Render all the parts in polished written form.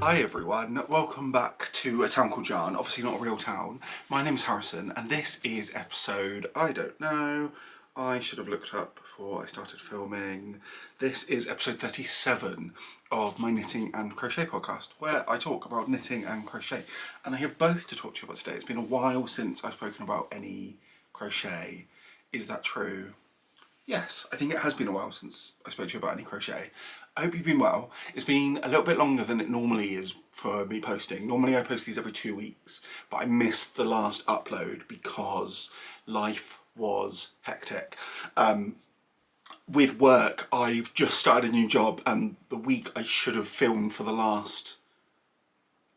Hi everyone, welcome back to a town called Yarn, obviously not a real town. My name is Harrison and this is episode, I don't know, I should have looked up before I started filming. This is episode 37 of my Knitting and Crochet podcast, where I talk about knitting and crochet. And I have both to talk to you about today. It's been a while since I've spoken about any crochet. Is that true? Yes, I think it has been a while since I spoke to you about any crochet. I hope you've been well. It's been a little bit longer than it normally is for me posting. Normally I post these every 2 weeks, but I missed the last upload because life was hectic. With work, I've just started a new job, and the week I should have filmed for the last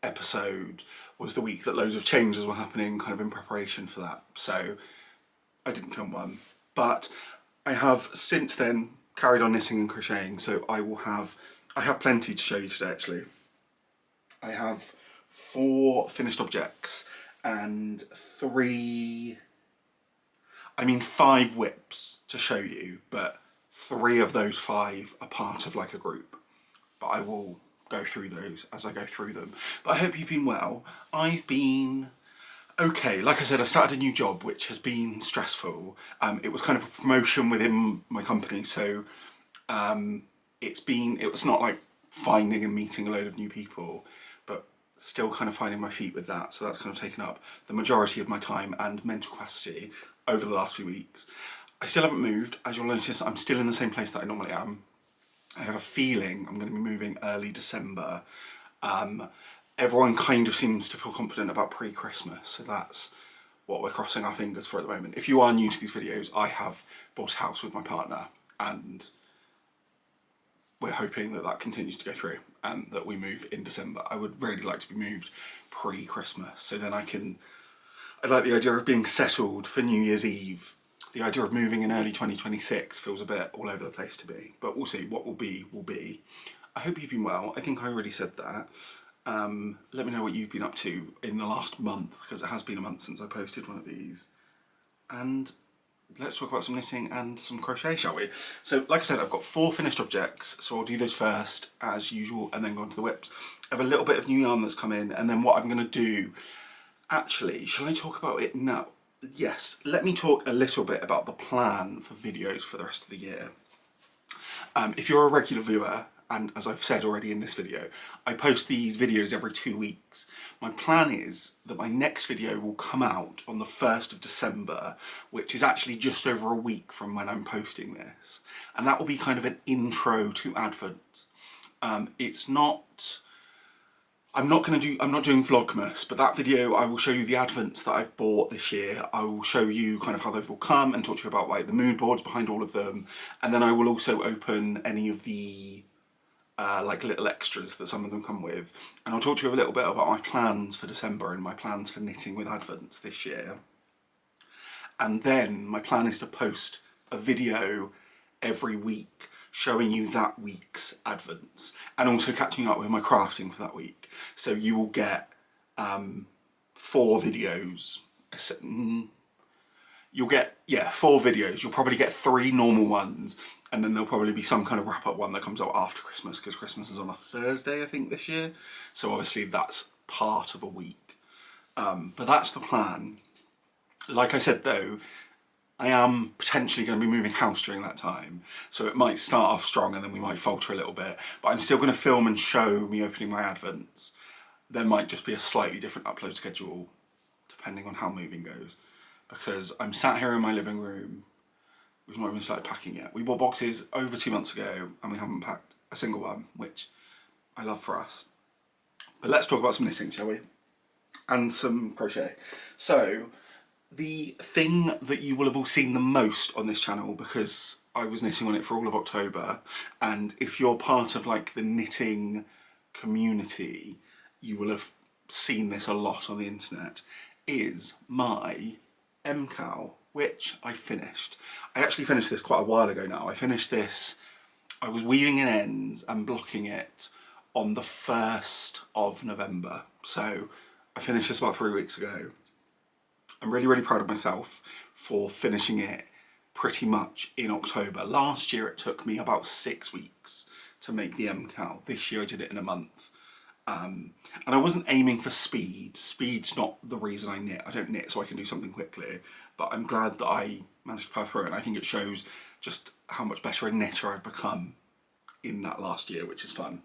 episode was the week that loads of changes were happening kind of in preparation for that. So I didn't film one, but I have since then carried on knitting and crocheting, so I have plenty to show you today actually. I have 4 finished objects and 5 whips to show you, but 3 of those 5 are part of like a group. But I will go through those as I go through them. But I hope you've been well. I've been okay. Like I said, I started a new job, which has been stressful. It was kind of a promotion within my company, so it was not like finding and meeting a load of new people, but still kind of finding my feet with that. So that's kind of taken up the majority of my time and mental capacity over the last few weeks. I still haven't moved. As you'll notice, I'm still in the same place that I normally am. I have a feeling I'm going to be moving early December. Everyone kind of seems to feel confident about pre-Christmas, so that's what we're crossing our fingers for at the moment. If you are new to these videos, I have bought a house with my partner and we're hoping that that continues to go through and that we move in December. I would really like to be moved pre-Christmas, so then I like the idea of being settled for New Year's Eve. The idea of moving in early 2026 feels a bit all over the place to me, but we'll see. What will be, will be. I hope you've been well. I think I already said that. Let me know what you've been up to in the last month, because it has been a month since I posted one of these. And let's talk about some knitting and some crochet, shall we? So, like I said, I've got 4 finished objects, so I'll do those first, as usual, and then go on to the whips. I have a little bit of new yarn that's come in, and then what I'm going to do... Actually, shall I talk about it now? Yes, let me talk a little bit about the plan for videos for the rest of the year. If you're a regular viewer, and as I've said already in this video, I post these videos every 2 weeks. My plan is that my next video will come out on the 1st of December, which is actually just over a week from when I'm posting this. And that will be kind of an intro to Advent. I'm not doing Vlogmas, but that video I will show you the Advents that I've bought this year. I will show you kind of how they've all come and talk to you about like the mood boards behind all of them. And then I will also open any of the like little extras that some of them come with. And I'll talk to you a little bit about my plans for December and my plans for knitting with Advents this year. And then my plan is to post a video every week showing you that week's Advents and also catching up with my crafting for that week. So you will get 4 videos. You'll get, 4 videos. You'll probably get 3 normal ones, and then there'll probably be some kind of wrap-up one that comes out after Christmas, because Christmas is on a Thursday, I think, this year. So obviously that's part of a week. But that's the plan. Like I said though, I am potentially going to be moving house during that time, so it might start off strong and then we might falter a little bit, but I'm still going to film and show me opening my Advents. There might just be a slightly different upload schedule depending on how moving goes, because I'm sat here in my living room. We've not even started packing yet. We bought boxes over 2 months ago and we haven't packed a single one, which I love for us. But let's talk about some knitting, shall we? And some crochet. So the thing that you will have all seen the most on this channel, because I was knitting on it for all of October, and if you're part of like the knitting community, you will have seen this a lot on the internet, is my MKAl, which I finished. I actually finished this quite a while ago now. I finished this, I was weaving in ends and blocking it on the 1st of November. So I finished this about 3 weeks ago. I'm really, really proud of myself for finishing it pretty much in October. Last year it took me about 6 weeks to make the MKAl. This year I did it in a month. And I wasn't aiming for speed. Speed's not the reason I knit. I don't knit so I can do something quickly, but I'm glad that I managed to power through it, and I think it shows just how much better a knitter I've become in that last year, which is fun.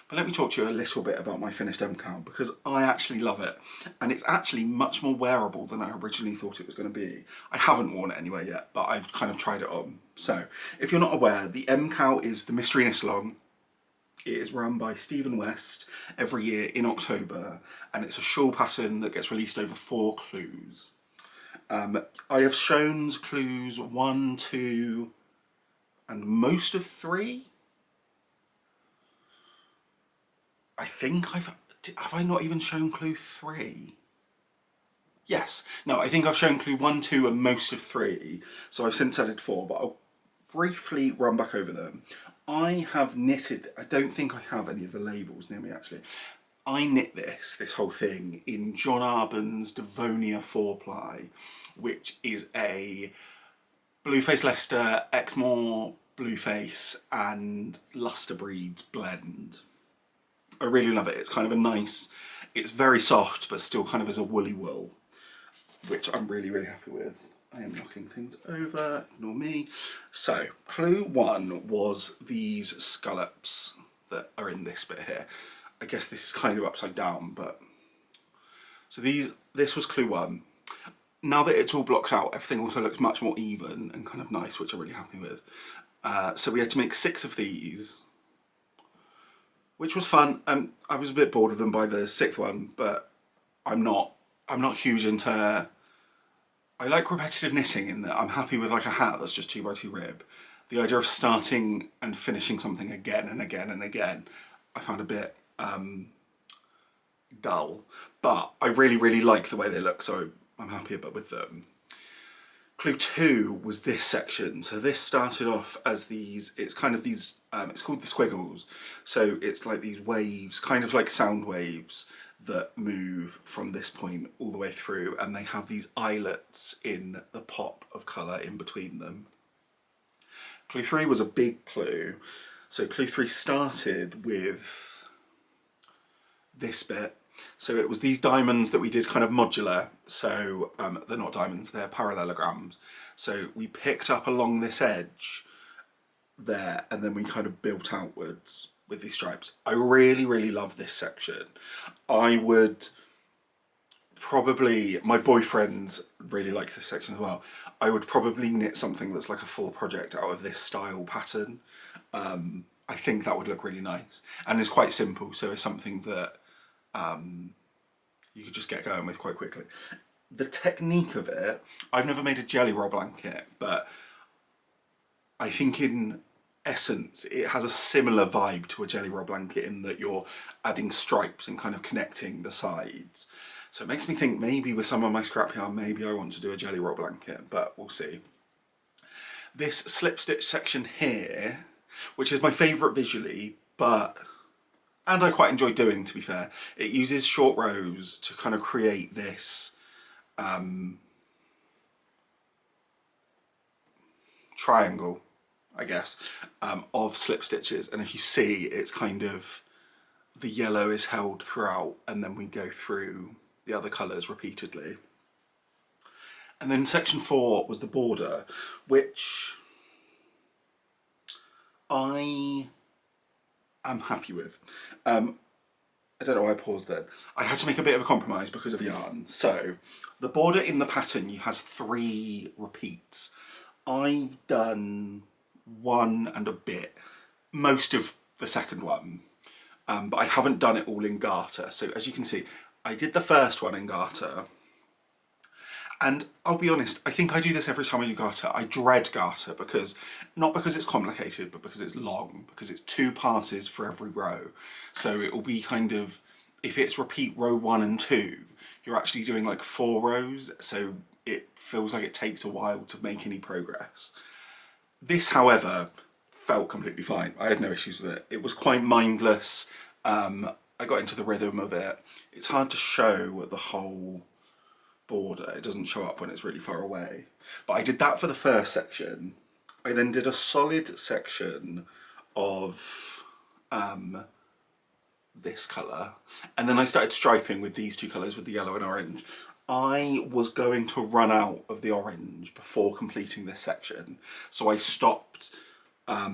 But let me talk to you a little bit about my finished MKAl, because I actually love it, and it's actually much more wearable than I originally thought it was going to be. I haven't worn it anywhere yet, but I've kind of tried it on. So, if you're not aware, the MKAl is the Mystery Knit Along. It is run by Stephen West every year in October, and it's a shawl pattern that gets released over 4 clues. I have shown clues 1, 2, and most of 3. I think have I not even shown clue 3? Yes. No, I think I've shown clue 1, 2 and most of 3. So I've since added 4, but I'll briefly run back over them. I have knitted, I don't think I have any of the labels near me actually. I knit this whole thing in John Arbon's Devonia 4-ply, which is a Blueface Leicester, Exmoor Blueface and Luster Breeds blend. I really love it. It's kind of a nice, it's very soft, but still kind of is a woolly wool, which I'm really, really happy with. I am knocking things over, ignore me. So, clue 1 was these scallops that are in this bit here. I guess this is kind of upside down, but... So this was clue 1. Now that it's all blocked out, everything also looks much more even and kind of nice, which I'm really happy with. So we had to make 6 of these, which was fun. I was a bit bored of them by the 6th one, but I'm not huge into... I like repetitive knitting in that I'm happy with like a hat that's just 2x2 rib. The idea of starting and finishing something again and again and again, I found a bit dull. But I really, really like the way they look, so I'm happy with them. Clue 2 was this section. So this started off as these, it's kind of these, it's called the squiggles. So it's like these waves, kind of like sound waves that move from this point all the way through, and they have these eyelets in the pop of colour in between them. Clue 3 was a big clue. So clue 3 started with this bit. So it was these diamonds that we did kind of modular. So they're not diamonds, they're parallelograms. So we picked up along this edge there, and then we kind of built outwards with these stripes. I really, really love this section. I would probably, my boyfriend really likes this section as well. I would probably knit something that's like a full project out of this style pattern. I think that would look really nice. And it's quite simple, so it's something that you could just get going with quite quickly. The technique of it, I've never made a jelly roll blanket, but I think in essence it has a similar vibe to a jelly roll blanket in that you're adding stripes and kind of connecting the sides. So it makes me think maybe with some of my scrap yarn, maybe I want to do a jelly roll blanket, but we'll see. This slip stitch section here, which is my favourite visually, and I quite enjoy doing, to be fair, it uses short rows to kind of create this triangle, I guess, of slip stitches. And if you see, it's kind of, the yellow is held throughout, and then we go through the other colours repeatedly. And then section 4 was the border, which I am happy with. I don't know why I paused then. I had to make a bit of a compromise because of yarn. So the border in the pattern has 3 repeats. I've done 1 and a bit, most of the second one, but I haven't done it all in garter. So as you can see, I did the first one in garter, and I'll be honest, I think I do this every time I do garter. I dread garter because, not because it's complicated, but because it's long, because it's 2 passes for every row. So it will be kind of, if it's repeat row 1 and 2, you're actually doing like 4 rows, so it feels like it takes a while to make any progress. This, however, felt completely fine. I had no issues with it. It was quite mindless. I got into the rhythm of it. It's hard to show the whole border. It doesn't show up when it's really far away. But I did that for the first section. I then did a solid section of this colour, and then I started striping with these two colours, with the yellow and orange. I was going to run out of the orange before completing this section, so I stopped a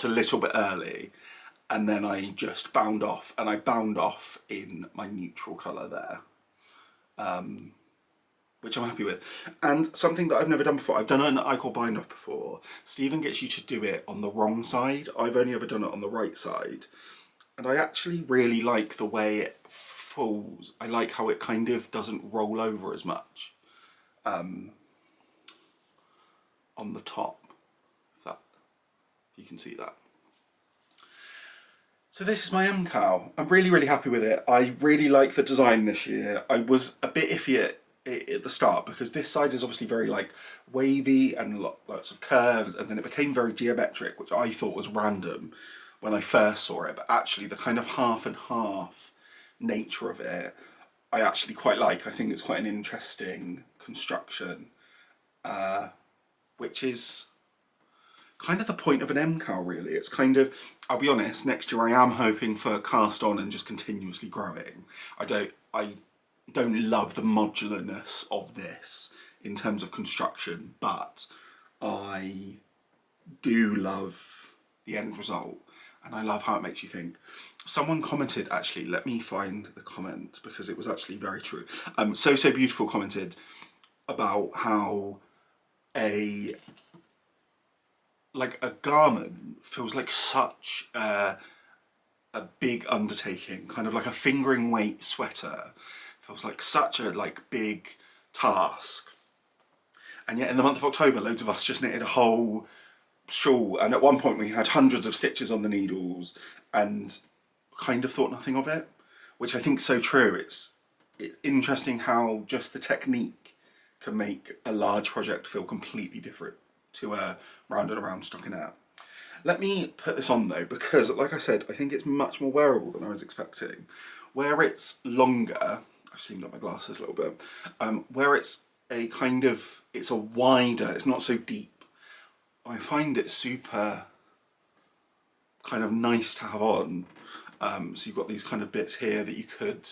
little bit early, and then I just bound off, and I bound off in my neutral colour there, which I'm happy with. And something that I've never done before, I've done an MKAl bind off before. Stephen gets you to do it on the wrong side. I've only ever done it on the right side. And I actually really like the way it falls. I like how it kind of doesn't roll over as much on the top, if you can see that. So this is my MKAl. I'm really, really happy with it. I really like the design this year. I was a bit iffy at the start because this side is obviously very like wavy and lots of curves, and then it became very geometric, which I thought was random when I first saw it, but actually the kind of half and half nature of it I actually quite like. I think it's quite an interesting construction, which is kind of the point of an MKAl really. It's kind of, I'll be honest, next year I am hoping for cast on and just continuously growing. I don't love the modularness of this in terms of construction, but I do love the end result, and I love how it makes you think. Someone commented, actually, let me find the comment because it was actually very true. So Beautiful commented about how a garment feels like such a big undertaking, kind of like a fingering weight sweater. Feels like such a big task. And yet in the month of October, loads of us just knitted a whole shawl, and at one point we had hundreds of stitches on the needles and kind of thought nothing of it, which I think is so true. It's interesting how just the technique can make a large project feel completely different to a round and around stockinette. Let me put this on though, because like I said, I think it's much more wearable than I was expecting. Where it's longer, I've seamed up my glasses a little bit, where it's it's a wider, it's not so deep, I find it super kind of nice to have on. So you've got these kind of bits here that you could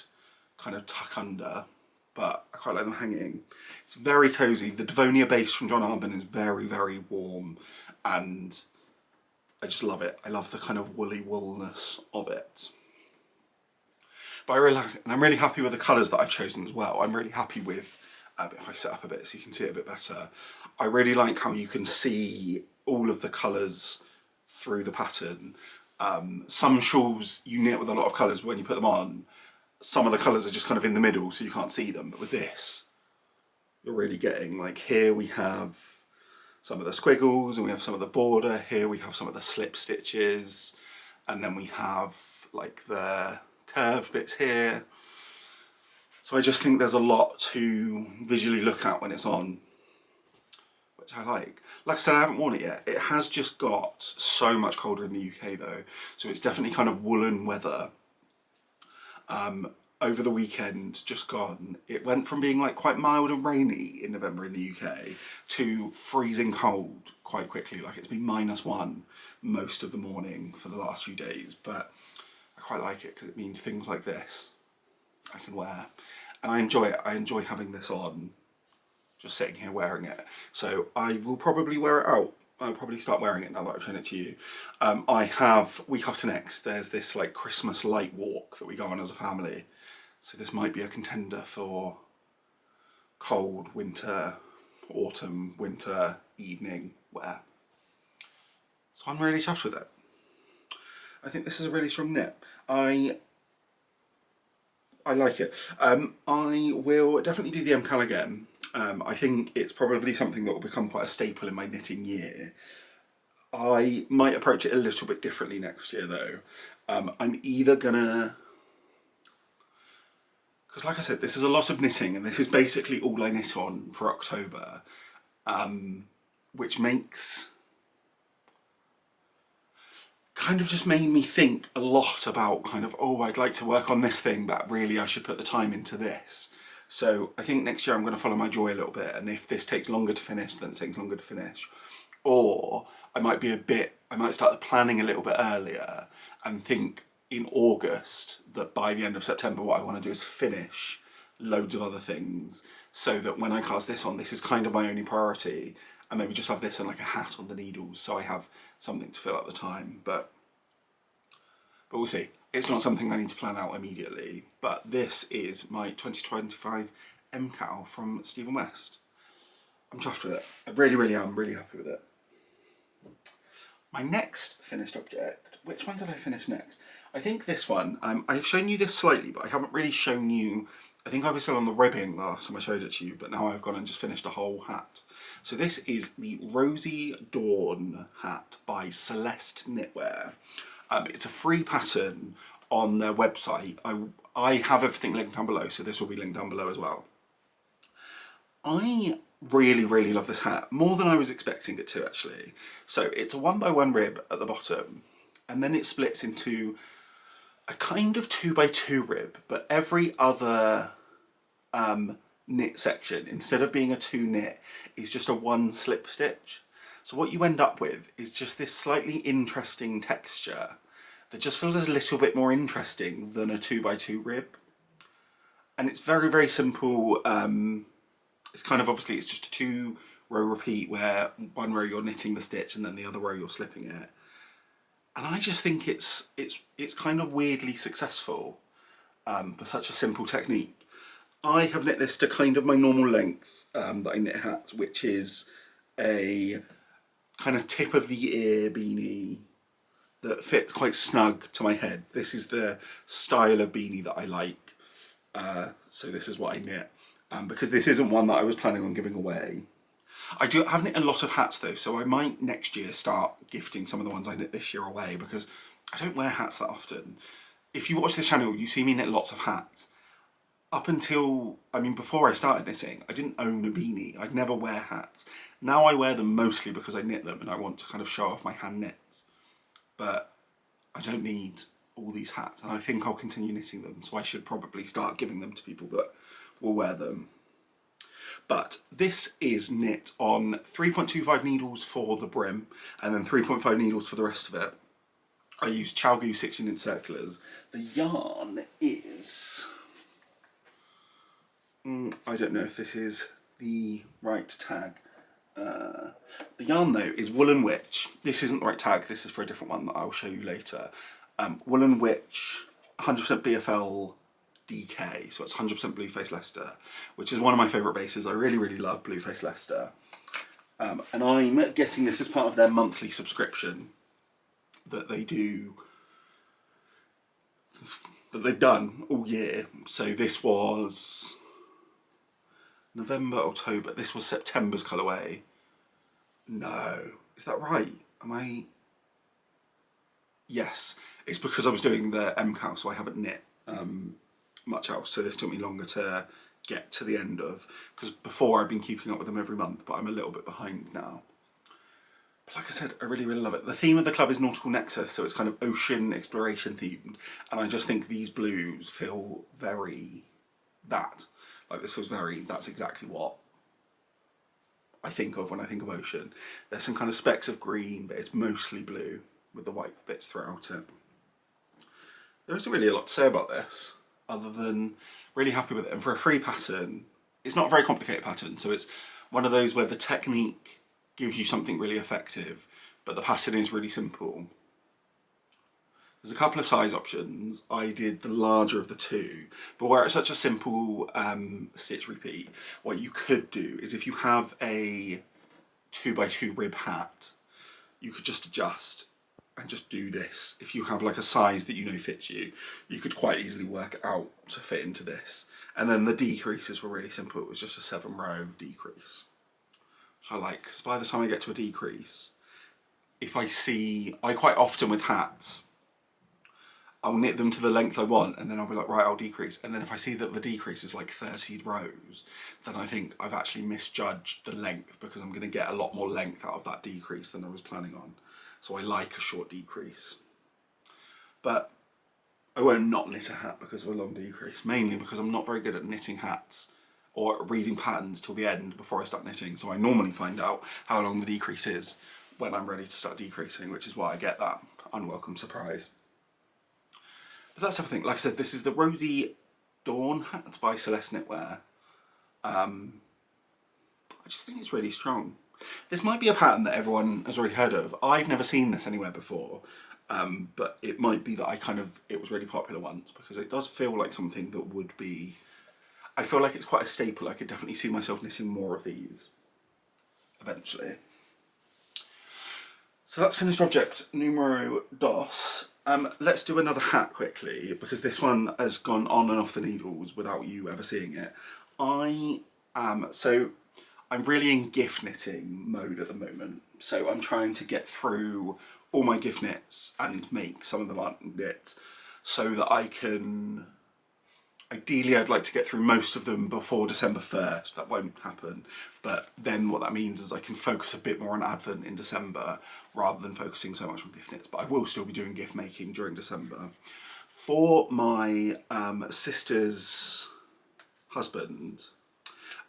kind of tuck under, but I quite like them hanging. It's very cozy. The Devonia base from John Arbon is very, very warm, and I just love it. I love the kind of woolly woolness of it. But I'm really happy with the colours that I've chosen as well. I'm really happy with, if I set up a bit so you can see it a bit better, I really like how you can see all of the colours through the pattern. Some shawls you knit with a lot of colours, but when you put them on, some of the colours are just kind of in the middle so you can't see them. But with this, you're really getting, like here we have some of the squiggles and we have some of the border, here we have some of the slip stitches, and then we have like the curved bits here. So I just think there's a lot to visually look at when it's on, which I like. Like I said, I haven't worn it yet. It has just got so much colder in the UK though, so it's definitely kind of woolen weather. Over the weekend just gone, it went from being like quite mild and rainy in November in the UK to freezing cold quite quickly. Like it's been -1 most of the morning for the last few days, but I quite like it because it means things like this I can wear, and I enjoy it. I enjoy having this on, just sitting here wearing it. So I will probably wear it out. I'll probably start wearing it now that I've shown it to you. I have, week after next, there's this like Christmas light walk that we go on as a family. So this might be a contender for cold winter, autumn, winter, evening wear. So I'm really chuffed with it. I think this is a really strong knit. I like it. I will definitely do the MKAl again. I think it's probably something that will become quite a staple in my knitting year. I might approach it a little bit differently next year though. I'm either gonna, because like I said, this is a lot of knitting and this is basically all I knit on for October, which makes, kind of just made me think a lot about kind of, oh, I'd like to work on this thing, but really I should put the time into this. So I think next year I'm going to follow my joy a little bit, and if this takes longer to finish, then it takes longer to finish. Or I might start the planning a little bit earlier and think in August that by the end of September what I want to do is finish loads of other things, so that when I cast this on, this is kind of my only priority, and maybe just have this and like a hat on the needles so I have something to fill up the time. But we'll see. It's not something I need to plan out immediately, but this is my 2025 MKAl from Stephen West. I'm chuffed with it. I really am really happy with it. My next finished object, which one did I finish next? I think this one. I've shown you this slightly, but I haven't really shown you, I think I was still on the ribbing the last time I showed it to you, but now I've gone and just finished a whole hat. So this is the Rosy Dawn Hat by Celeste Knitwear. It's a free pattern on their website. I have everything linked down below, so this will be linked down below as well. I really love this hat, more than I was expecting it to actually. So it's a 1x1 rib at the bottom, and then it splits into a kind of 2x2 rib, but every other knit section, instead of being a 2 knit, is just a 1 slip stitch. So what you end up with is just this slightly interesting texture that just feels a little bit more interesting than a 2x2 rib. And it's very simple. It's kind of, obviously it's just a 2-row repeat where one row you're knitting the stitch and then the other row you're slipping it. And I just think it's kind of weirdly successful for such a simple technique. I have knit this to kind of my normal length that I knit hats, which is a kind of tip of the ear beanie that fits quite snug to my head. This is the style of beanie that I like. So this is what I knit. Because this isn't one that I was planning on giving away. I've knit a lot of hats though, so I might next year start gifting some of the ones I knit this year away, because I don't wear hats that often. If you watch this channel, you see me knit lots of hats. Up until, before I started knitting, I didn't own a beanie. I'd never wear hats. Now I wear them mostly because I knit them and I want to kind of show off my hand knits. But I don't need all these hats, and I think I'll continue knitting them, so I should probably start giving them to people that will wear them. But this is knit on 3.25 needles for the brim and then 3.5 needles for the rest of it. I use ChowGoo 16-inch circulars. The yarn is, I don't know if this is the right tag. The yarn though is Woolen Wytch. This isn't the right tag, this is for a different one that I'll show you later. Woolen Wytch, 100% BFL DK, so it's 100% Blueface Leicester, which is one of my favourite bases. I really love Blueface Leicester. And I'm getting this as part of their monthly subscription that they do, that they've done all year. So this was November, October, this was September's colourway. No, is that right? Yes, it's because I was doing the MKAl, so I haven't knit much else, so this took me longer to get to the end of, because before I've been keeping up with them every month, but I'm a little bit behind now. But like I said, I really love it. The theme of the club is Nautical Nexus, so it's kind of ocean exploration themed, and I just think these blues feel very that. Like this feels very, that's exactly what I think of when I think of ocean. There's some kind of specks of green, but it's mostly blue with the white bits throughout it. There isn't really a lot to say about this, other than really happy with it. And for a free pattern, it's not a very complicated pattern, so it's one of those where the technique gives you something really effective, but the pattern is really simple. There's a couple of size options. I did the larger of the two, but where it's such a simple stitch repeat, what you could do is if you have a 2x2 rib hat, you could just adjust and just do this. If you have like a size that you know fits you, you could quite easily work it out to fit into this. And then the decreases were really simple. It was just a 7-row decrease, which I like, because by the time I get to a decrease, if I quite often with hats, I'll knit them to the length I want, and then I'll be like, right, I'll decrease. And then if I see that the decrease is like 30 rows, then I think I've actually misjudged the length, because I'm going to get a lot more length out of that decrease than I was planning on. So I like a short decrease. But I won't not knit a hat because of a long decrease, mainly because I'm not very good at knitting hats or reading patterns till the end before I start knitting. So I normally find out how long the decrease is when I'm ready to start decreasing, which is why I get that unwelcome surprise. But that's everything. Like I said, this is the Rosy Dawn Hat by Celeste Knitwear. I just think it's really strong. This might be a pattern that everyone has already heard of. I've never seen this anywhere before, but it might be that it was really popular once, because it does feel like something that would be, I feel like it's quite a staple. I could definitely see myself knitting more of these eventually. So that's finished object numero dos. Let's do another hat quickly, because this one has gone on and off the needles without you ever seeing it. I'm really in gift knitting mode at the moment. So I'm trying to get through all my gift knits and make some of them aren't knit, so that I can, ideally I'd like to get through most of them before December 1st. That won't happen, but then what that means is I can focus a bit more on Advent in December rather than focusing so much on gift knits, but I will still be doing gift making during December. For my sister's husband,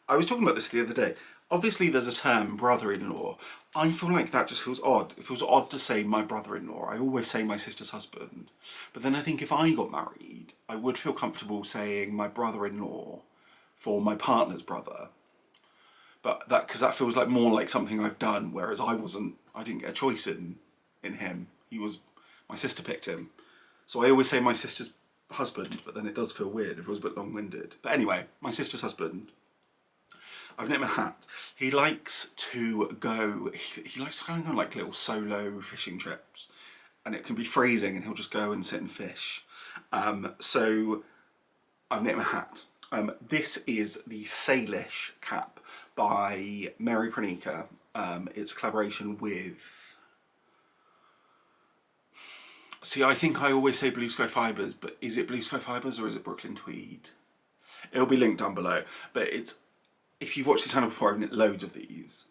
I was talking about this the other day. Obviously there's a term, brother-in-law. I feel like that just feels odd. It feels odd to say my brother-in-law. I always say my sister's husband. But then I think if I got married, I would feel comfortable saying my brother-in-law for my partner's brother. But because that feels like more like something I've done, whereas I didn't get a choice in him. My sister picked him. So I always say my sister's husband, but then it does feel weird if it was a bit long-winded. But anyway, my sister's husband. I've knit him a hat. He likes to go, he likes to go on like little solo fishing trips, and it can be freezing and he'll just go and sit and fish. So I've knit him a hat. This is the Salish Cap by Mary Pranica. It's a collaboration with, see, I think I always say Blue Sky Fibres, but is it Blue Sky Fibres or is it Brooklyn Tweed? It'll be linked down below, but if you've watched the channel before, I've knit loads of these.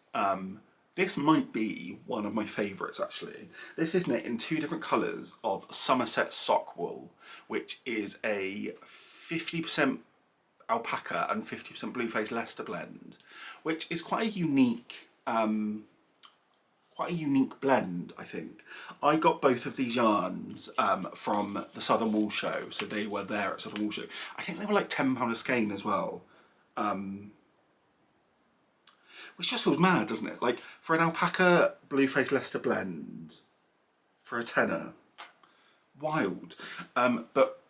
This might be one of my favourites actually. This is knit in 2 different colours of Somerset sock wool, which is a 50% alpaca and 50% Blueface Leicester blend, which is quite a unique blend, I think. I got both of these yarns from the Southern Wool Show, so they were there at Southern Wool Show. I think they were like £10 a skein as well. Which just feels mad, doesn't it? Like, for an alpaca Blueface Leicester blend, for a tenner, wild. But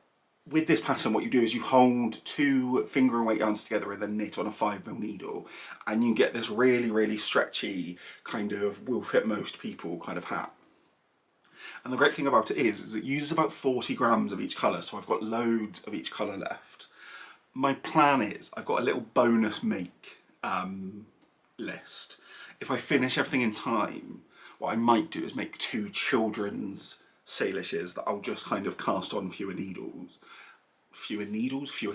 with this pattern, what you do is you hold 2 finger and weight yarns together and then knit on a 5mm needle, and you get this really, really stretchy kind of will fit most people kind of hat. And the great thing about it is it uses about 40 grams of each colour, so I've got loads of each colour left. My plan is, I've got a little bonus make list. If I finish everything in time, what I might do is make 2 children's Salishes that I'll just kind of cast on fewer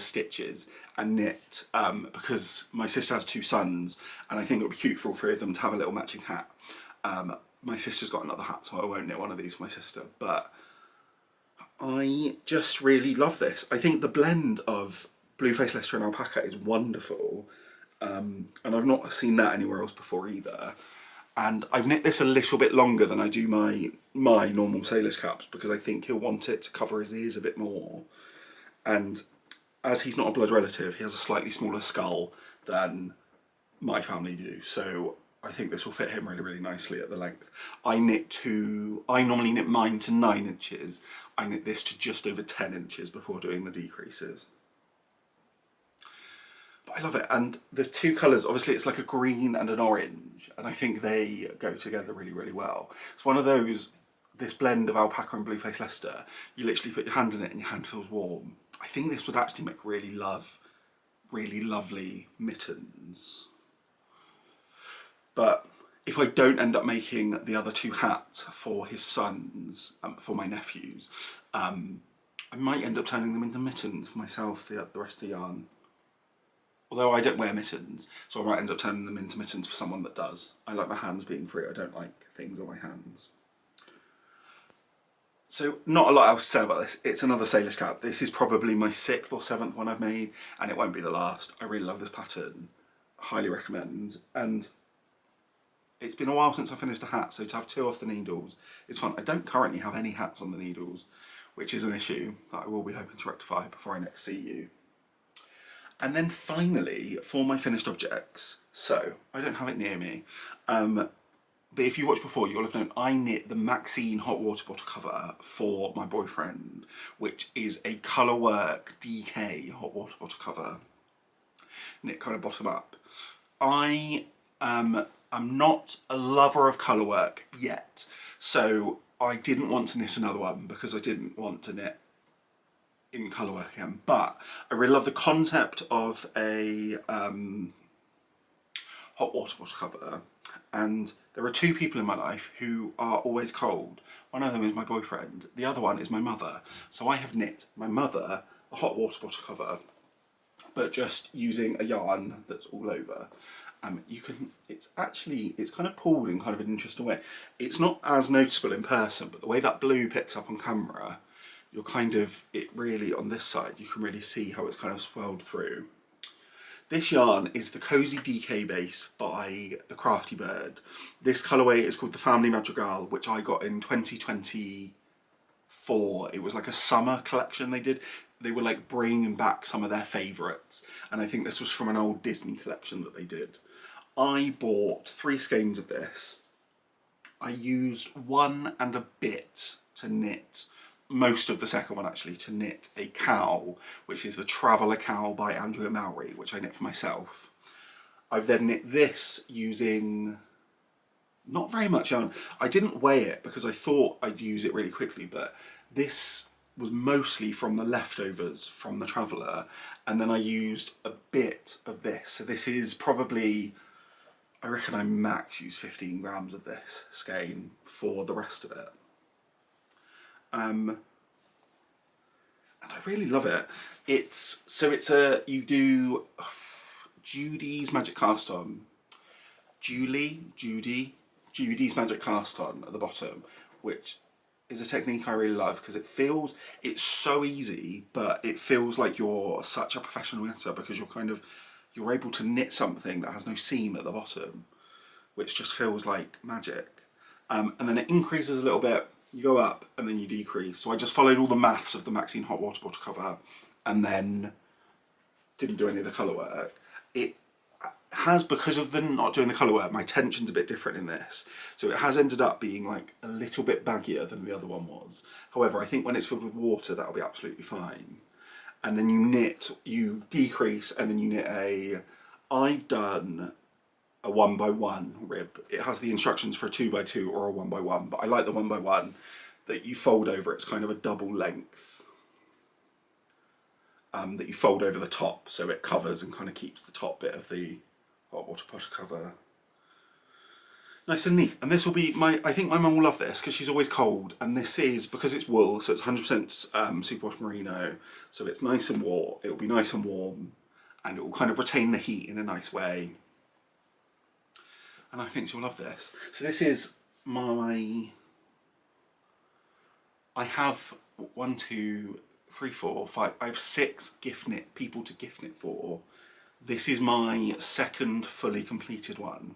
stitches, and knit, because my sister has 2 sons, and I think it would be cute for all 3 of them to have a little matching hat. My sister's got another hat, so I won't knit one of these for my sister, but I just really love this. I think the blend of Blueface Leicester and alpaca is wonderful. And I've not seen that anywhere else before either. And I've knit this a little bit longer than I do my normal Salish caps, because I think he'll want it to cover his ears a bit more. And as he's not a blood relative, he has a slightly smaller skull than my family do. So I think this will fit him really, really nicely at the length. I normally knit mine to 9 inches. I knit this to just over 10 inches before doing the decreases. But I love it, and the 2 colours, obviously it's like a green and an orange, and I think they go together really, really well. It's one of those, this blend of alpaca and Blueface Leicester, you literally put your hand in it and your hand feels warm. I think this would actually make really lovely mittens. But if I don't end up making the other 2 hats for his sons, for my nephews, I might end up turning them into mittens for myself, the rest of the yarn. Although I don't wear mittens, so I might end up turning them into mittens for someone that does. I like my hands being free, I don't like things on my hands. So not a lot else to say about this. It's another Salish Cap. This is probably my 6th or 7th one I've made, and it won't be the last. I really love this pattern. Highly recommend. And it's been a while since I finished a hat, so to have 2 off the needles is fun. I don't currently have any hats on the needles, which is an issue that I will be hoping to rectify before I next see you. And then finally, for my finished objects, so I don't have it near me, but if you watched before, you'll have known I knit the Maxine hot water bottle cover for my boyfriend, which is a Colourwork DK hot water bottle cover, knit kind of bottom up. I'm not a lover of Colourwork yet, so I didn't want to knit another one because I didn't want to knit in Colourwork again, but I really love the concept of a hot water bottle cover. And there are 2 people in my life who are always cold. One of them is my boyfriend, the other one is my mother. So I have knit my mother a hot water bottle cover, but just using a yarn that's all over. It's kind of pulled in kind of an interesting way. It's not as noticeable in person, but the way that blue picks up on camera, you're kind of, it really, on this side, you can really see how it's kind of swelled through. This yarn is the Cosy DK base by the Crafty Bird. This colourway is called the Family MKAl, which I got in 2024. It was like a summer collection they did. They were like bringing back some of their favourites. And I think this was from an old Disney collection that they did. I bought 3 skeins of this. I used 1 and a bit to knit, most of the second one actually, to knit a cowl, which is the Traveller Cowl by Mary, which I knit for myself. I've then knit this using not very much yarn. I didn't weigh it because I thought I'd use it really quickly, but this was mostly from the leftovers from the Traveller, and then I used a bit of this. So this is probably, I reckon I max use 15 grams of this skein for the rest of it. And I really love it. You do Judy's Magic Cast On, Judy's Magic Cast On at the bottom, which is a technique I really love because it's so easy, but it feels like you're such a professional knitter because you're able to knit something that has no seam at the bottom, which just feels like magic. And then it increases a little bit. You go up and then you decrease. So I just followed all the maths of the Maxine hot water bottle cover and then didn't do any of the colour work. It has, because of the not doing the colour work, my tension's a bit different in this. So it has ended up being like a little bit baggier than the other one was. However, I think when it's filled with water, that'll be absolutely fine. And then you decrease and then you knit I've done a 1x1 rib. It has the instructions for a 2x2 or a 1x1, but I like the 1x1 that you fold over. It's kind of a double length that you fold over the top, so it covers and kind of keeps the top bit of the hot water bottle cover nice and neat. And this will be I think my mum will love this because she's always cold, and this is, because it's wool, so it's 100% superwash merino, so it's nice and warm. It will be nice and warm, and it will kind of retain the heat in a nice way. And I think she'll love this. So this is I have 1, 2, 3, 4, 5. I have 6 people to gift knit for. This is my 2nd fully completed one.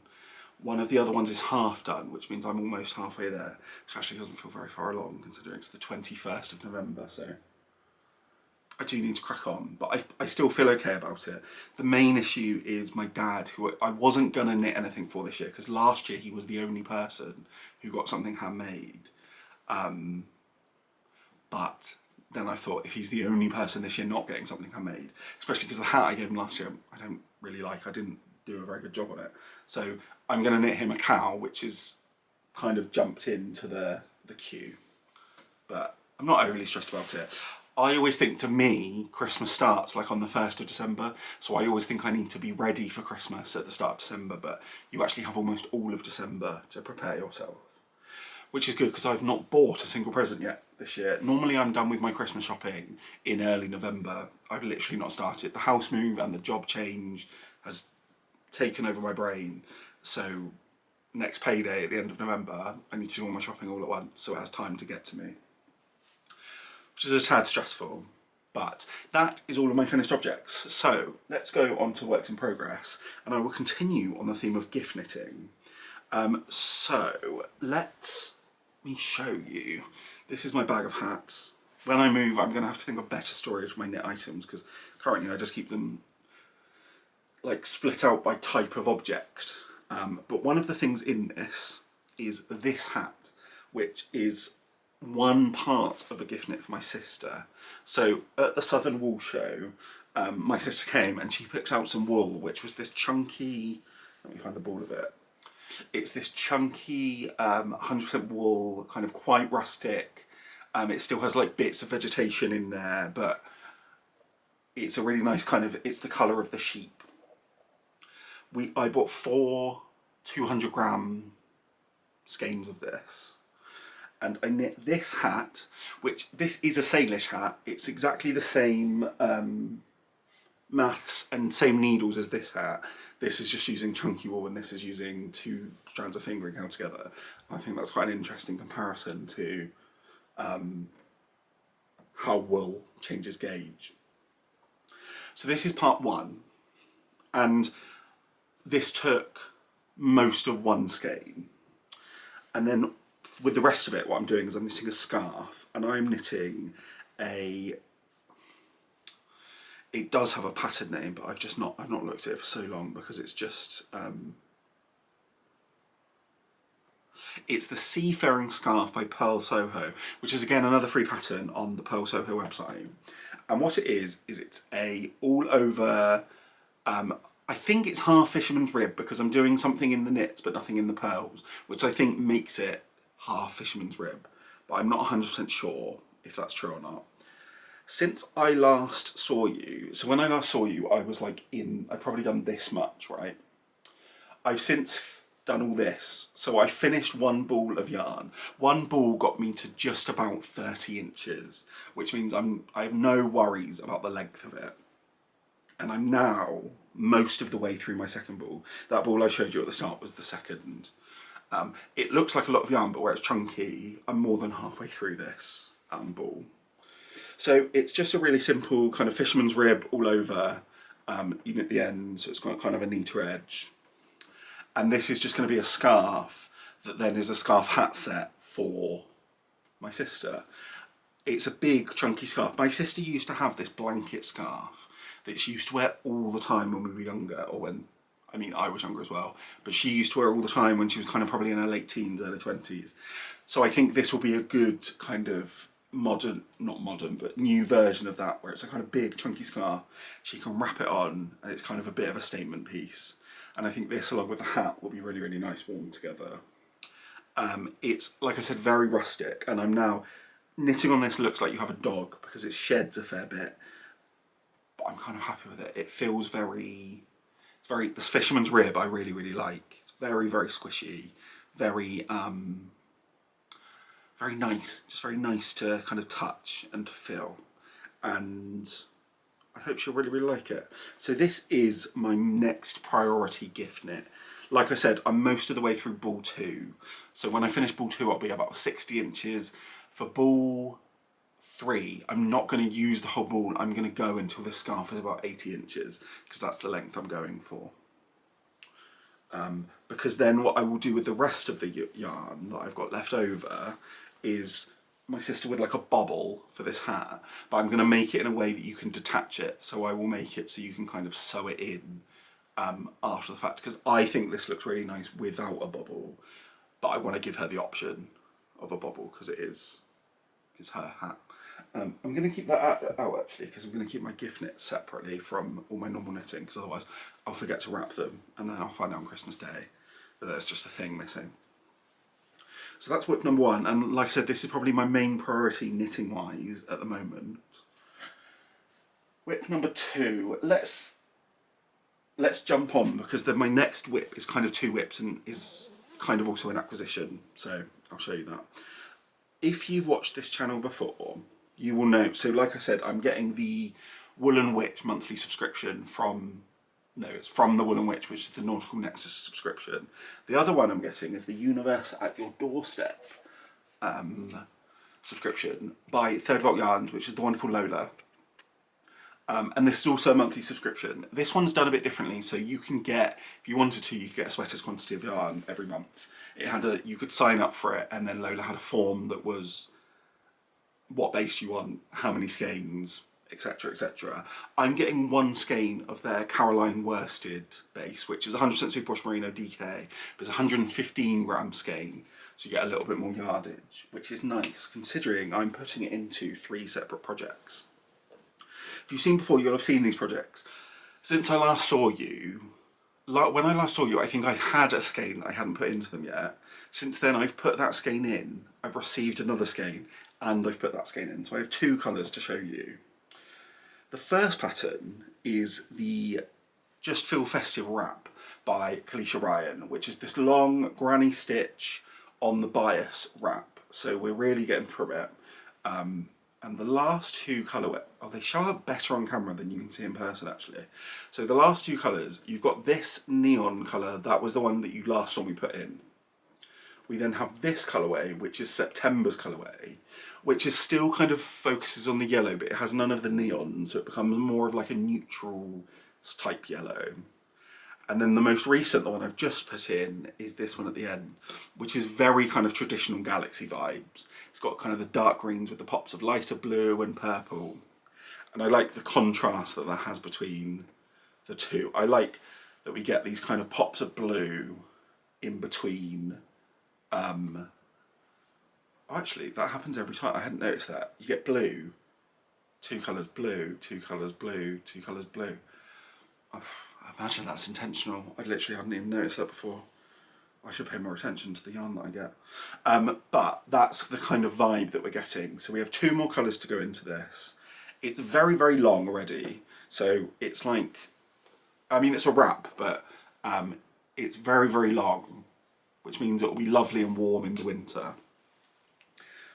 One of the other ones is half done, which means I'm almost halfway there, which actually doesn't feel very far along considering it's the 21st of November, so I do need to crack on, but I still feel okay about it. The main issue is my dad, who I wasn't gonna knit anything for this year, because last year he was the only person who got something handmade. But then I thought, if he's the only person this year not getting something handmade, especially because the hat I gave him last year, I don't really like, I didn't do a very good job on it. So I'm gonna knit him a cowl, which is kind of jumped into the queue, but I'm not overly stressed about it. I always think, to me, Christmas starts like on the 1st of December, so I always think I need to be ready for Christmas at the start of December, but you actually have almost all of December to prepare yourself, which is good because I've not bought a single present yet this year. Normally I'm done with my Christmas shopping in early November. I've literally not started. The house move and the job change has taken over my brain, so next payday at the end of November I need to do all my shopping all at once so it has time to get to me. which is a tad stressful. But that is all of my finished objects. So let's go on to works in progress, and I will continue on the theme of gift knitting. So let me show you. This is my bag of hats. When I move, I'm going to have to think of better storage for my knit items, because currently I just keep them like split out by type of object. But one of the things in this is this hat, which is one part of a gift knit for my sister. So at the Southern Wool Show, my sister came and she picked out some wool, which was this chunky, let me find the ball of it. It's this chunky 100% wool, kind of quite rustic. It still has like bits of vegetation in there, but it's a really nice kind of, it's the colour of the sheep. I bought 4 200-gram skeins of this. And I knit this hat, which this is a Salish hat. It's exactly the same maths and same needles as this hat. This is just using chunky wool and this is using 2 strands of fingering held together. I think that's quite an interesting comparison to how wool changes gauge. So this is part 1, and this took most of 1 skein. And then with the rest of it, what I'm doing is I'm knitting a scarf, and I'm knitting it does have a pattern name, but I've not looked at it for so long because it's just, it's the Seafaring Scarf by Purl Soho, which is again another free pattern on the Purl Soho website. And what it is it's a all over, I think it's half fisherman's rib because I'm doing something in the knits but nothing in the pearls, which I think makes it half fisherman's rib, but I'm not 100% sure if that's true or not. Since I last saw you, so when I last saw you, I was like I'd probably done this much, right? I've since done all this, so I finished 1 ball of yarn. 1 ball got me to just about 30 inches, which means I have no worries about the length of it. And I'm now most of the way through my second ball. That ball I showed you at the start was the second. It looks like a lot of yarn, but where it's chunky, I'm more than halfway through this ball. So it's just a really simple kind of fisherman's rib all over, you knit the end, so it's got kind of a neater edge. And this is just going to be a scarf that then is a scarf hat set for my sister. It's a big chunky scarf. My sister used to have this blanket scarf that she used to wear all the time when we were younger, or when, I mean, I was younger as well, but she used to wear all the time when she was kind of probably in her late teens, early 20s. So I think this will be a good kind of modern, not modern, but new version of that, where it's a kind of big chunky scarf. She can wrap it on and it's kind of a bit of a statement piece. And I think this along with the hat will be really, really nice worn together. It's, like I said, very rustic, and I'm now knitting on this looks like you have a dog because it sheds a fair bit, but I'm kind of happy with it. It feels this fisherman's rib I really, really like. It's very, very squishy, very nice, just very nice to kind of touch and to feel, and I hope she'll really, really like it. So this is my next priority gift knit. Like I said, I'm most of the way through ball 2, so when I finish ball 2 I'll be about 60 inches. For ball 3, I'm not going to use the whole ball, I'm going to go until this scarf is about 80 inches, because that's the length I'm going for. Because then what I will do with the rest of the yarn that I've got left over is, my sister would like a bobble for this hat, but I'm going to make it in a way that you can detach it, so I will make it so you can kind of sew it in after the fact, because I think this looks really nice without a bobble, but I want to give her the option of a bobble because it's her hat. I'm going to keep that out actually, because I'm going to keep my gift knit separately from all my normal knitting, because otherwise I'll forget to wrap them and then I'll find out on Christmas Day that there's just a thing missing. So that's whip number 1, and like I said, this is probably my main priority knitting wise at the moment. Whip number 2, let's jump on, because then my next whip is kind of 2 whips and is kind of also an acquisition, so I'll show you that. If you've watched this channel before, you will know, so like I said, I'm getting the Woolen Wytch monthly subscription from the Woolen Wytch, which is the Nautical Nexus subscription. The other one I'm getting is the Universe at Your Doorstep subscription by Third Volt Yarns, which is the wonderful Lola. And this is also a monthly subscription. This one's done a bit differently, so you can get, if you wanted to, you could get a sweater's quantity of yarn every month. It had you could sign up for it, and then Lola had a form that was what base you want, how many skeins, etc, etc. I'm getting one skein of their Caroline worsted base, which is 100% superwash merino DK, but it's 115 gram skein, so you get a little bit more yardage, which is nice considering I'm putting it into 3 separate projects. If you've seen before, you'll have seen these projects. Since I last saw you, when I last saw you, I think I'd had a skein that I hadn't put into them yet. Since then, I've put that skein in, I've received another skein, and I've put that skein in. So I have 2 colours to show you. The first pattern is the Just Feel Festive wrap by Caleisha Ryan, which is this long granny stitch on the bias wrap. So we're really getting through it. And the last 2 colourways, oh, they show up better on camera than you can see in person actually. So the last 2 colours, you've got this neon colour, that was the one that you last saw me put in. We then have this colourway, which is September's colourway, which is still kind of focuses on the yellow, but it has none of the neon, so it becomes more of like a neutral type yellow. And then the most recent, the one I've just put in, is this one at the end, which is very kind of traditional Galaxy vibes. It's got kind of the dark greens with the pops of lighter blue and purple. And I like the contrast that that has between the two. I like that we get these kind of pops of blue in between. Actually, that happens every time. I hadn't noticed that. You get blue, 2 colours blue, 2 colours blue, 2 colours blue. I imagine that's intentional. I literally hadn't even noticed that before. I should pay more attention to the yarn that I get. But that's the kind of vibe that we're getting. So we have 2 more colours to go into this. It's very, very long already. So it's like, I mean, it's a wrap, but it's very, very long, which means it'll be lovely and warm in the winter,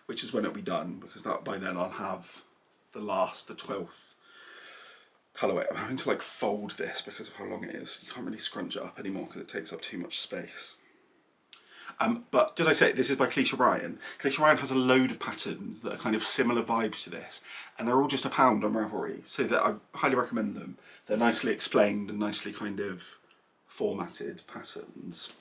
which is when it'll be done, because that by then I'll have the 12th colourway. I'm having to like fold this because of how long it is. You can't really scrunch it up anymore because it takes up too much space. But did I say this is by Caleisha Ryan? Caleisha Ryan has a load of patterns that are kind of similar vibes to this, and they're all just £1 on Ravelry, so that I highly recommend them. They're nicely explained and nicely kind of formatted patterns.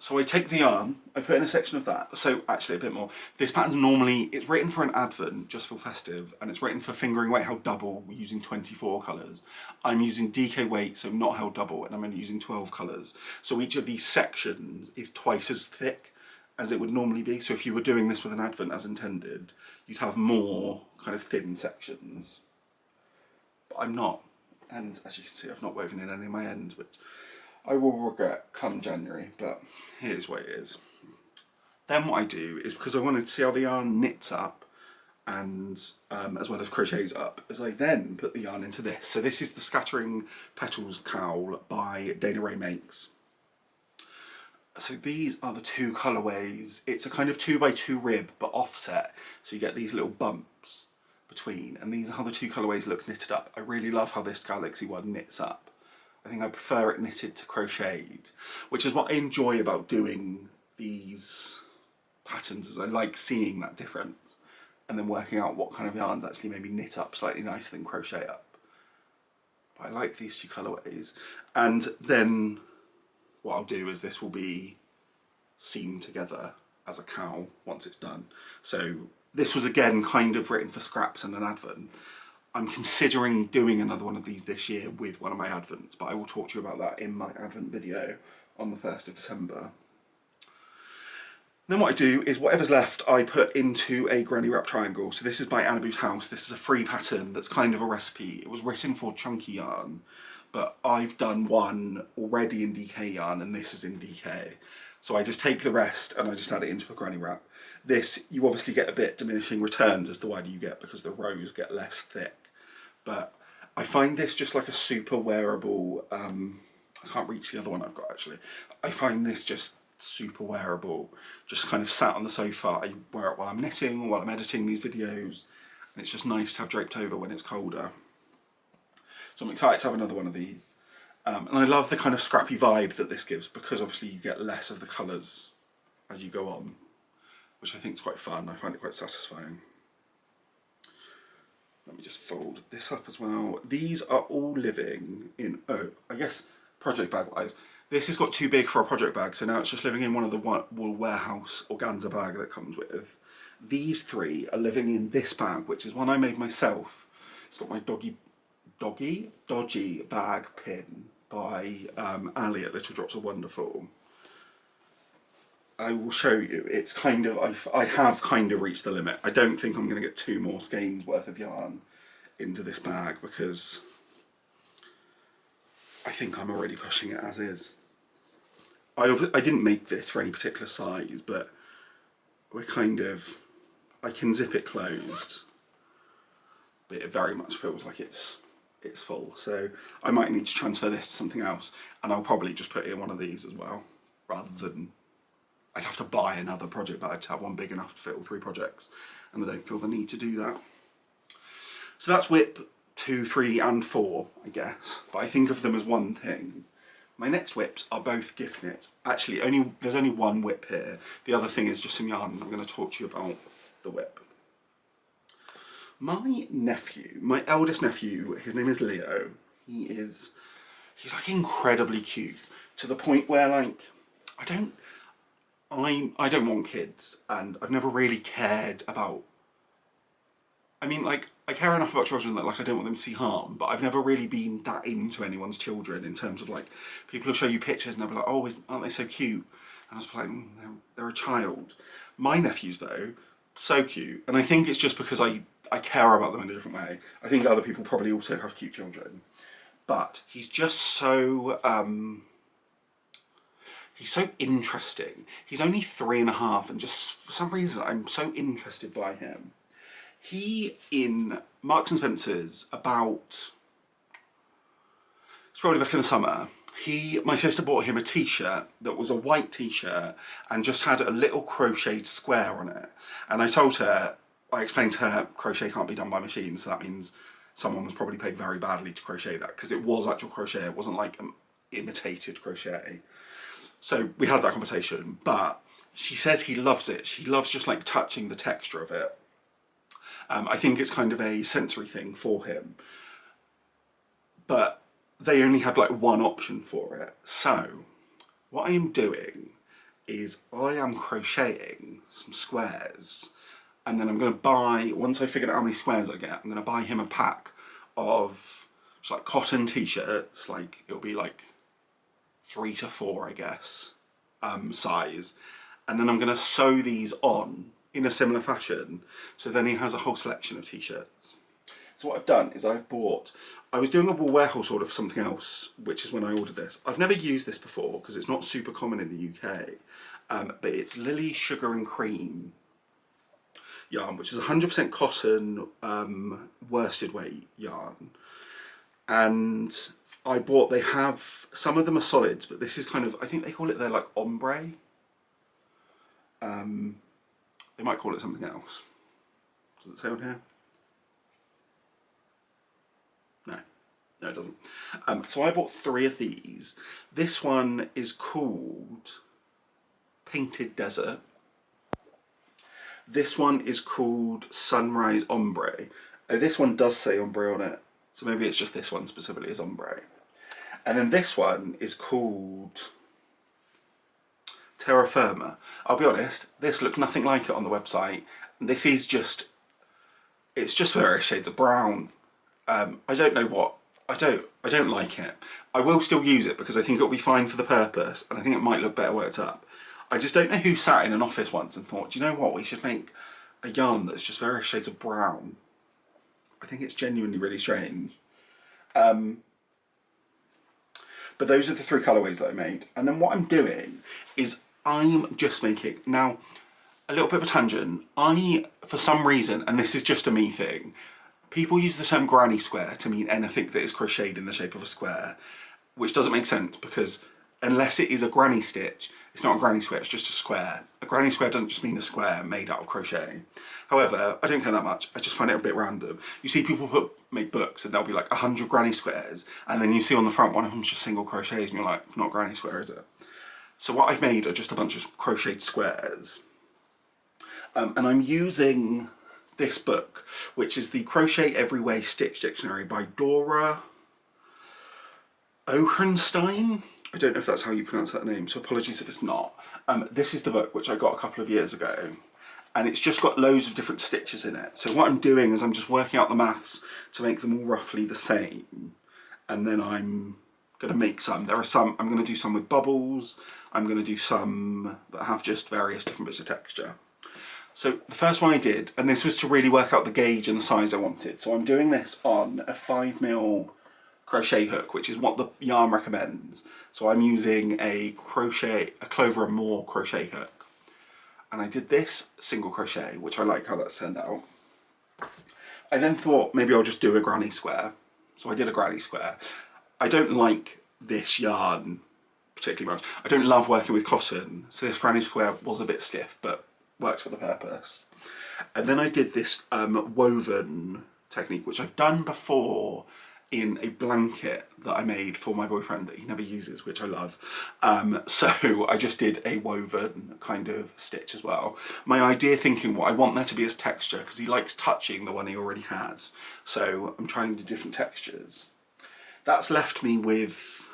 So I take the yarn, I put in a section of that. So actually a bit more. This pattern normally, it's written for an advent, just for festive, and it's written for fingering weight held double using 24 colours. I'm using DK weight, so not held double, and I'm only using 12 colours. So each of these sections is twice as thick as it would normally be. So if you were doing this with an advent as intended, you'd have more kind of thin sections. But I'm not. And as you can see, I've not woven in any of my ends, which I will regret come January, but here's what it is. Then what I do is, because I wanted to see how the yarn knits up, and as well as crochets up, is I then put the yarn into this. So this is the Scattering Petals Cowl by Dana Rae Makes. So these are the 2 colourways. It's a kind of 2x2 rib, but offset, so you get these little bumps between, and these are how the 2 colourways look knitted up. I really love how this Galaxy one knits up. I think I prefer it knitted to crocheted, which is what I enjoy about doing these patterns, is I like seeing that difference and then working out what kind of yarns actually maybe knit up slightly nicer than crochet up. But I like these 2 colourways. And then what I'll do is this will be seamed together as a cowl once it's done. So this was again kind of written for scraps and an advent. I'm considering doing another one of these this year with one of my advents, but I will talk to you about that in my advent video on the 1st of December. Then what I do is whatever's left I put into a granny wrap triangle. So this is by Anaboos House. This is a free pattern that's kind of a recipe. It was written for chunky yarn, but I've done one already in DK yarn and this is in DK. So I just take the rest and I just add it into a granny wrap. This, you obviously get a bit diminishing returns as the wider you get because the rows get less thick. But I find this just like a super wearable, I can't reach the other one I've got actually. I find this just super wearable, just kind of sat on the sofa. I wear it while I'm knitting, while I'm editing these videos, and it's just nice to have draped over when it's colder. So I'm excited to have another one of these. And I love the kind of scrappy vibe that this gives, because obviously you get less of the colours as you go on. which I think is quite fun. I find it quite satisfying. Let me just fold this up as well. These are all living in, oh, I guess project bag wise, this has got too big for a project bag, so now it's just living in one of the Wool Warehouse organza bag that comes with. These 3 are living in this bag, which is one I made myself. It's got my dodgy bag pin by Ali at Little Drops of Wonderful. I will show you. It's kind of, I have kind of reached the limit. I don't think I'm going to get 2 more skeins worth of yarn into this bag because I think I'm already pushing it as is. I didn't make this for any particular size, but we're kind of, I can zip it closed, but it very much feels like it's full. So I might need to transfer this to something else, and I'll probably just put it in one of these as well, rather than, I'd have to buy another project bag to have one big enough to fit all 3 projects, and I don't feel the need to do that. So that's whip 2, 3 and 4, I guess, but I think of them as one thing. My next whips are both gift knit. Actually, there's only one whip here. The other thing is just some yarn. I'm going to talk to you about the whip. My nephew, my eldest nephew, his name is Leo. He's like incredibly cute, to the point where like, I don't want kids, and I've never really cared about, I mean, like, I care enough about children that, like, I don't want them to see harm, but I've never really been that into anyone's children in terms of, like, people will show you pictures and they'll be like, oh, aren't they so cute? And I was like, they're a child. My nephews, though, so cute, and I think it's just because I care about them in a different way. I think other people probably also have cute children, but he's just so, he's so interesting. He's only 3.5, and just for some reason I'm so interested by him. He, in Marks and Spencer's, it's probably back in the summer, my sister bought him a t-shirt that was a white t-shirt and just had a little crocheted square on it. And I explained to her, crochet can't be done by machine, so that means someone was probably paid very badly to crochet that, because it was actual crochet, it wasn't like imitated crochet. So we had that conversation, but she said he loves it. She loves just like touching the texture of it. I think it's kind of a sensory thing for him, but they only had like one option for it. So what I am doing is I am crocheting some squares, and then I'm going to buy, once I figured out how many squares I get, I'm going to buy him a pack of just like cotton t-shirts, like it'll be like 3 to 4, I guess, size, and then I'm going to sew these on in a similar fashion, so then he has a whole selection of t-shirts. So what I've done is I was doing a Wool Warehouse order for something else, which is when I ordered this. I've never used this before because it's not super common in the UK, but it's Lily Sugar and Cream yarn, which is 100% cotton worsted weight yarn. And they have, some of them are solids, but this is kind of, I think they call it their like ombre. They might call it something else. Does it say on here? No, it doesn't. So I bought 3 of these. This one is called Painted Desert. This one is called Sunrise Ombre. This one does say ombre on it, so maybe it's just this one specifically is ombre. And then this one is called Terra Firma. I'll be honest, this looked nothing like it on the website. This is just, it's just various shades of brown. I don't know what, I don't like it. I will still use it because I think it'll be fine for the purpose, and I think it might look better worked up. I just don't know who sat in an office once and thought, do you know what, we should make a yarn that's just various shades of brown. I think it's genuinely really strange. But those are the 3 colourways that I made. And then what I'm doing is I'm just making, now a little bit of a tangent, for some reason, and this is just a me thing, people use the term granny square to mean anything that is crocheted in the shape of a square, which doesn't make sense because unless it is a granny stitch, it's not a granny square, it's just a square. A granny square doesn't just mean a square made out of crochet. However, I don't care that much, I just find it a bit random. You see people make books and there'll be like 100 granny squares, and then you see on the front one of them's just single crochets and you're like, not granny square, is it? So what I've made are just a bunch of crocheted squares. And I'm using this book, which is the Crochet Every Way Stitch Dictionary by Dora Oehrenstein. I don't know if that's how you pronounce that name, so apologies if it's not. This is the book which I got a couple of years ago, and it's just got loads of different stitches in it. So what I'm doing is I'm just working out the maths to make them all roughly the same, and then I'm going to make some. There are some, I'm going to do some with bubbles, I'm going to do some that have just various different bits of texture. So the first one I did, and this was to really work out the gauge and the size I wanted, so I'm doing this on a 5mm crochet hook, which is what the yarn recommends. So I'm using a Clover and More crochet hook. And I did this single crochet, which I like how that's turned out. I then thought maybe I'll just do a granny square. So I did a granny square. I don't like this yarn particularly much. I don't love working with cotton, so this granny square was a bit stiff, but works for the purpose. And then I did this woven technique, which I've done before in a blanket that I made for my boyfriend that he never uses, which I love. So I just did a woven kind of stitch as well. My idea thinking, what I want there to be is texture, because he likes touching the one he already has. So I'm trying to do different textures. That's left me with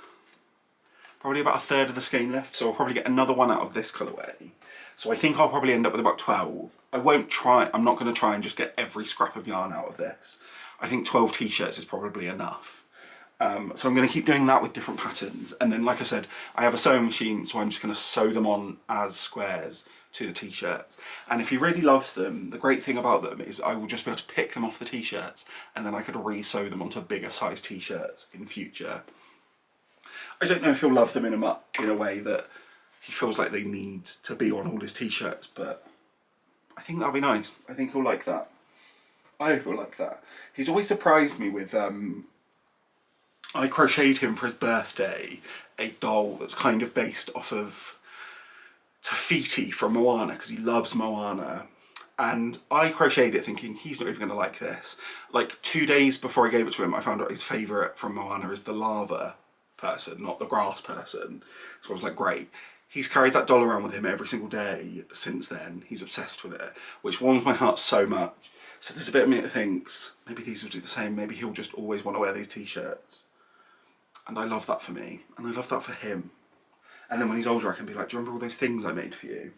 probably about a third of the skein left, so I'll probably get another one out of this colourway. So I think I'll probably end up with about 12. I'm not going to try and just get every scrap of yarn out of this. I think 12 t-shirts is probably enough. So I'm going to keep doing that with different patterns. And then, like I said, I have a sewing machine, so I'm just going to sew them on as squares to the t-shirts. And if he really loves them, the great thing about them is I will just be able to pick them off the t-shirts, and then I could re-sew them onto bigger size t-shirts in future. I don't know if he'll love them in a way that he feels like they need to be on all his t-shirts, but I think that'll be nice. I think he'll like that. I hope he'll like that. He's always surprised me with, I crocheted him for his birthday a doll that's kind of based off of Tafiti from Moana, because he loves Moana. And I crocheted it thinking he's not even going to like this. Like 2 days before I gave it to him, I found out his favourite from Moana is the lava person, not the grass person. So I was like, great. He's carried that doll around with him every single day since then. He's obsessed with it, which warms my heart so much. So there's a bit of me that thinks, maybe these will do the same, maybe he'll just always want to wear these t-shirts. And I love that for me, and I love that for him. And then when he's older I can be like, do you remember all those things I made for you?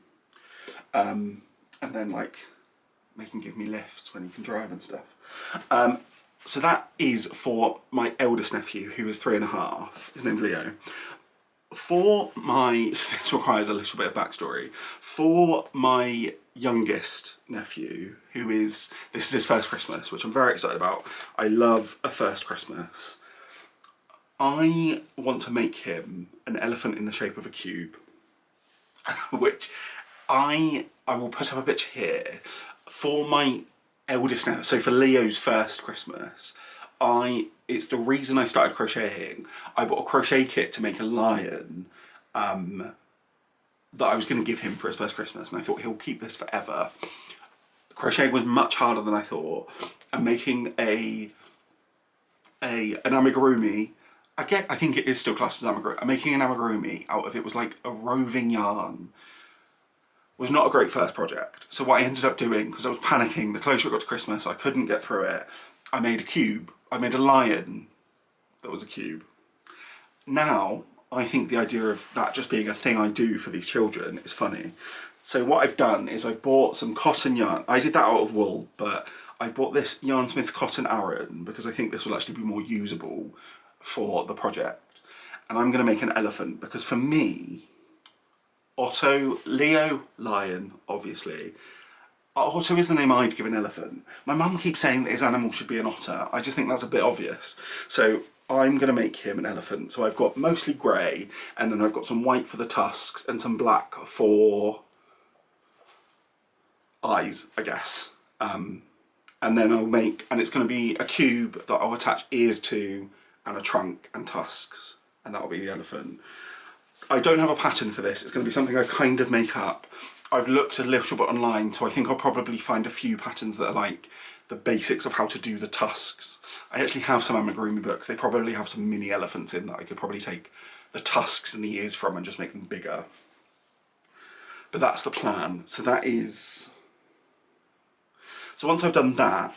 And then like, make him give me lifts when he can drive and stuff. So that is for my eldest nephew, who is 3.5, his name's Leo. For my, so this requires a little bit of backstory. For my youngest nephew, this is his first Christmas, which I'm very excited about. I love a first Christmas. I want to make him an elephant in the shape of a cube, which I will put up a picture here. For my eldest now, so for Leo's first Christmas, it's the reason I started crocheting. I bought a crochet kit to make a lion that I was going to give him for his first Christmas, and I thought he'll keep this forever. Crocheting was much harder than I thought, and making an amigurumi, I think it is still classed as amigurumi. Making an amigurumi out of it was like a roving yarn. Was not a great first project. So what I ended up doing, because I was panicking, the closer it got to Christmas, I couldn't get through it. I made a cube. I made a lion that was a cube. Now, I think the idea of that just being a thing I do for these children is funny. So what I've done is I've bought some cotton yarn. I did that out of wool, but I've bought this Yarn Smith's Cotton Aran because I think this will actually be more usable for the project. And I'm going to make an elephant because for me, Leo, lion, obviously. Otto is the name I'd give an elephant. My mum keeps saying that his animal should be an otter. I just think that's a bit obvious. So I'm going to make him an elephant. So I've got mostly grey, and then I've got some white for the tusks and some black for eyes, I guess. And then and it's going to be a cube that I'll attach ears to and a trunk and tusks, and that'll be the elephant. I don't have a pattern for this. It's going to be something I kind of make up. I've looked a little bit online, so I think I'll probably find a few patterns that are like the basics of how to do the tusks. I actually have some amigurumi books. They probably have some mini elephants in that I could probably take the tusks and the ears from and just make them bigger. But that's the plan. So that is So once I've done that,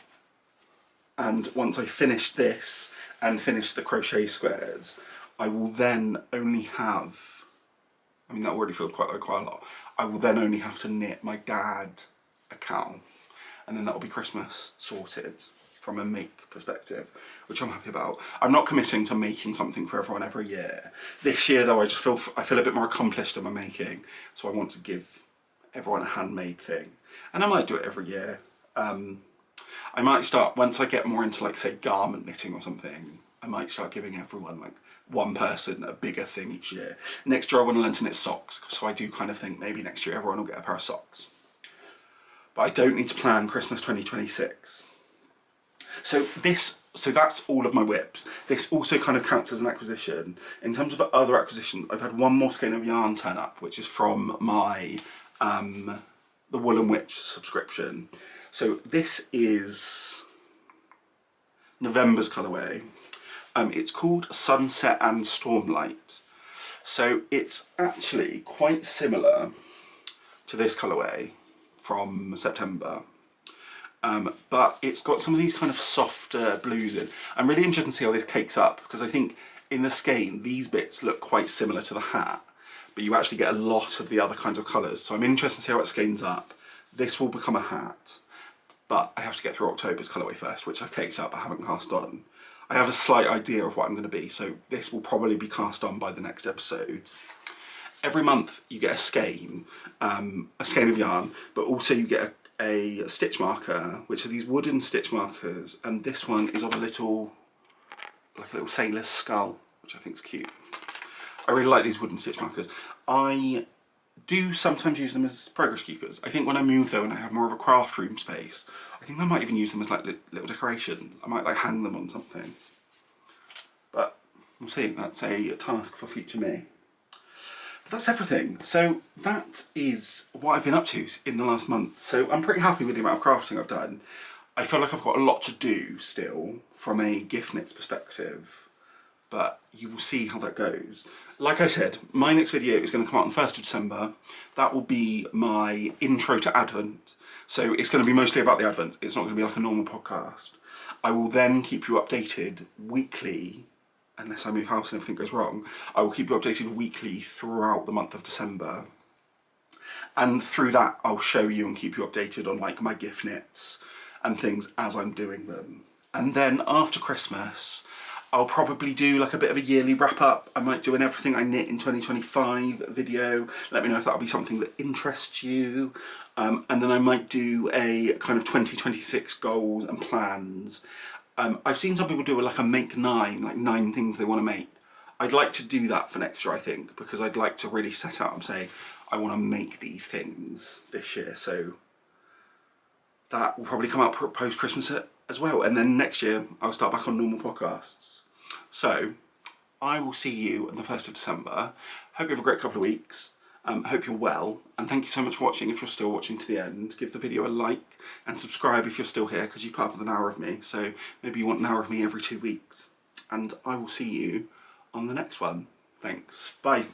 and once I finish this and finish the crochet squares, I will then only have, I mean that already feels quite a lot, I will then only have to knit my dad a cowl, and then that'll be Christmas sorted from a make perspective, which I'm happy about. I'm not committing to making something for everyone every year. This year though, I feel a bit more accomplished in my making, so I want to give everyone a handmade thing, and I might do it every year. I might start, once I get more into like say garment knitting or something, I might start giving everyone, like one person, a bigger thing each year. Next year I want to learn to knit socks, so I do kind of think maybe next year everyone will get a pair of socks. But I don't need to plan Christmas 2026. So that's all of my whips. This also kind of counts as an acquisition. In terms of other acquisitions, I've had one more skein of yarn turn up, which is from my the Woolen Wytch subscription. So this is November's colourway. It's called Sunset and Stormlight. So it's actually quite similar to this colourway from September. But it's got some of these kind of softer blues in. I'm really interested to see how this cakes up, because I think in the skein these bits look quite similar to the hat, but you actually get a lot of the other kinds of colours. So I'm interested to see how it skeins up. This will become a hat, but I have to get through October's colourway first, which I've caked up, I haven't cast on. I have a slight idea of what I'm going to be, so this will probably be cast on by the next episode. Every month you get a skein of yarn, but also you get a stitch marker, which are these wooden stitch markers, and this one is of like a little sailor's skull, which I think is cute. I really like these wooden stitch markers. I do sometimes use them as progress keepers. I think when I move though and I have more of a craft room space, I think I might even use them as like little decorations. I might like hang them on something. But we'll see, that's a task for future me. But that's everything. So that is what I've been up to in the last month. So I'm pretty happy with the amount of crafting I've done. I feel like I've got a lot to do still from a gift knits perspective, but you will see how that goes. Like I said, my next video is going to come out on the 1st of December. That will be my intro to Advent. So it's going to be mostly about the Advent. It's not going to be like a normal podcast. I will then keep you updated weekly, unless I move house and everything goes wrong. I will keep you updated weekly throughout the month of December. And through that, I'll show you and keep you updated on like my gift knits and things as I'm doing them. And then after Christmas, I'll probably do like a bit of a yearly wrap up. I might do an everything I knit in 2025 video. Let me know if that'll be something that interests you. And then I might do a kind of 2026 goals and plans. I've seen some people do like a make 9, like 9 things they want to make. I'd like to do that for next year, I think, because I'd like to really set out and say, I want to make these things this year. So that will probably come out post-Christmas as well. And then next year, I'll start back on normal podcasts. So I will see you on the 1st of December. Hope you have a great couple of weeks. Hope you're well. And thank you so much for watching. If you're still watching to the end, give the video a like and subscribe if you're still here, because you put up with an hour of me. So maybe you want an hour of me every 2 weeks. And I will see you on the next one. Thanks. Bye.